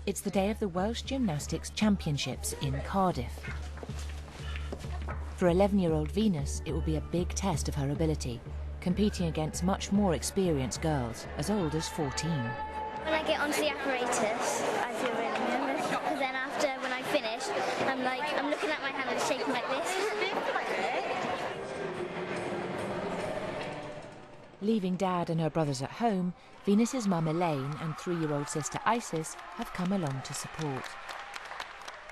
It's the day of the Welsh Gymnastics Championships in Cardiff. For 11-year-old Venus, it will be a big test of her ability, competing against much more experienced girls, as old as 14. When I get onto the apparatus, I feel really nervous, because then after, when I finish, I'm looking at my hand and it's shaking like this. Leaving Dad and her brothers at home, Venus's mum Elaine and 3-year-old sister Isis have come along to support.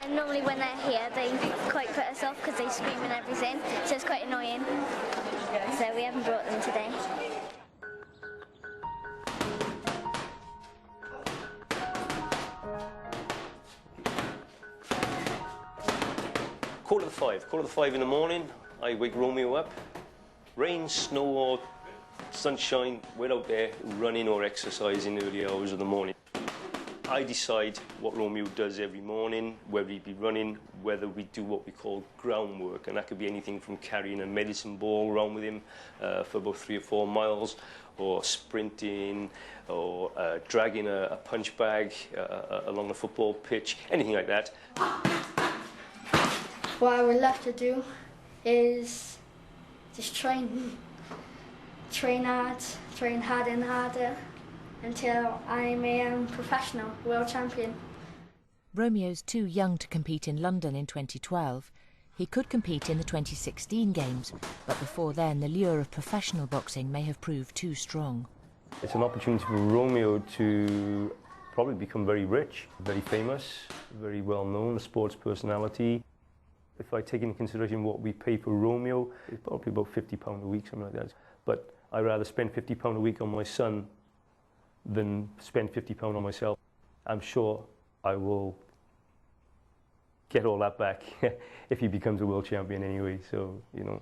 And normally when they're here, they quite put us off because they scream and everything, so it's quite annoying. So we haven't brought them today. Quarter to five in the morning, I wake Romeo up. Rain, snow or sunshine, we're out there running or exercising early hours of the morning. I decide what Romeo does every morning, whether he be running, whether we do what we call groundwork, and that could be anything from carrying a medicine ball around with him for about 3 or 4 miles, or sprinting, or dragging a punch bag along the football pitch, anything like that. What I would love to do is just train hard and harder until I'm a professional world champion. Romeo's too young to compete in London in 2012. He could compete in the 2016 Games, but before then the lure of professional boxing may have proved too strong. It's an opportunity for Romeo to probably become very rich, very famous, very well known, a sports personality. If I take into consideration what we pay for Romeo, it's probably about £50 a week, something like that. But I'd rather spend £50 a week on my son than spend £50 on myself. I'm sure I will get all that back if he becomes a world champion anyway, so, you know.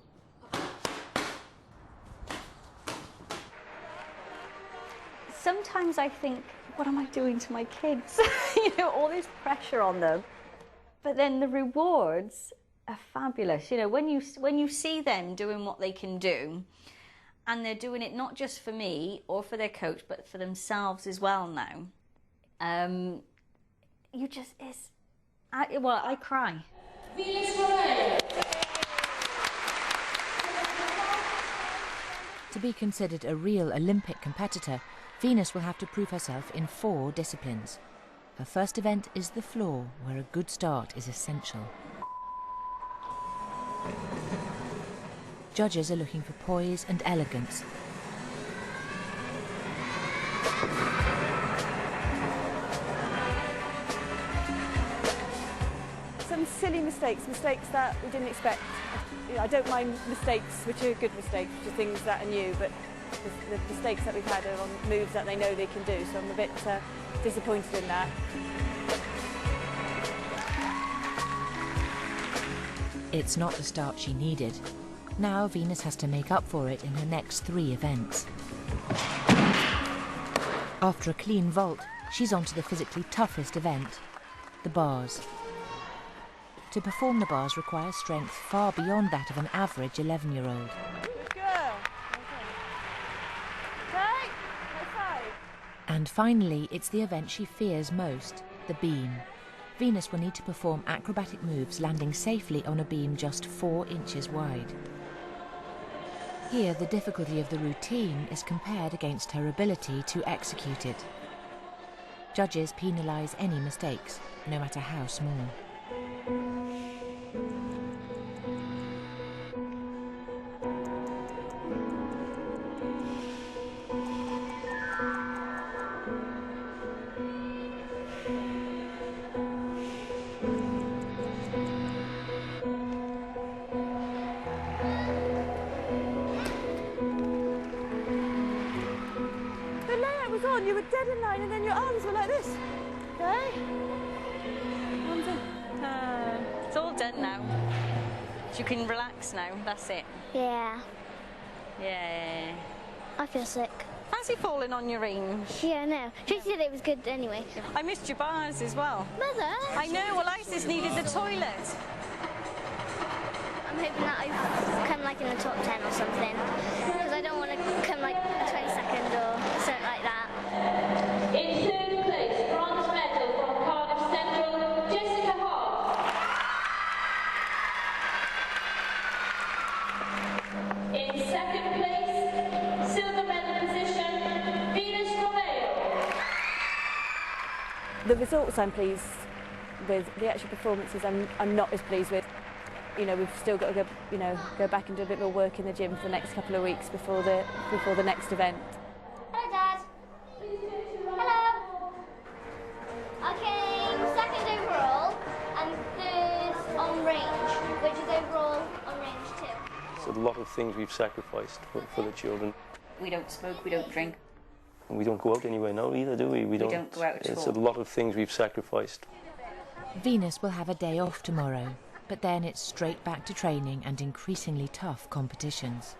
Sometimes I think, what am I doing to my kids? You know, all this pressure on them. But then the rewards are fabulous. You know, when you see them doing what they can do, and they're doing it not just for me or for their coach, but for themselves as well now. I cry. To be considered a real Olympic competitor, Venus will have to prove herself in 4 disciplines. Her first event is the floor, where a good start is essential. Judges are looking for poise and elegance. Some silly mistakes that we didn't expect. You know, I don't mind mistakes which are good mistakes, which are things that are new, but the mistakes that we've had are on moves that they know they can do, so I'm a bit disappointed in that. It's not the start she needed. Now Venus has to make up for it in her next 3 events. After a clean vault, she's on to the physically toughest event, the bars. To perform the bars requires strength far beyond that of an average 11-year-old. And finally, it's the event she fears most, the beam. Venus will need to perform acrobatic moves landing safely on a beam just 4 inches wide. Here, the difficulty of the routine is compared against her ability to execute it. Judges penalise any mistakes, no matter how small. You were dead in line and then your arms were like this. Okay? It's all done now. You can relax now, that's it. Yeah. Yeah. I feel sick. Fancy falling on your range? Yeah, no. Tracy said it was good anyway. I missed your bars as well. Mother? I know, well Isis needed the toilet. I'm hoping that I come like in the top 10 or something. Because I don't want to come like 22nd or something like that. In third place, bronze medal from Cardiff. The results I'm pleased with, the actual performances I'm not as pleased with. You know, we've still got to go back and do a bit more work in the gym for the next couple of weeks before the next event. Hello, Dad. Hello. I came second overall and third on range, which is overall on range too. It's a lot of things we've sacrificed for the children. We don't smoke, we don't drink. And we don't go out anywhere now either, do we? We don't go out at It's all. a lot of things we've sacrificed. Venus will have a day off tomorrow, but then it's straight back to training and increasingly tough competitions.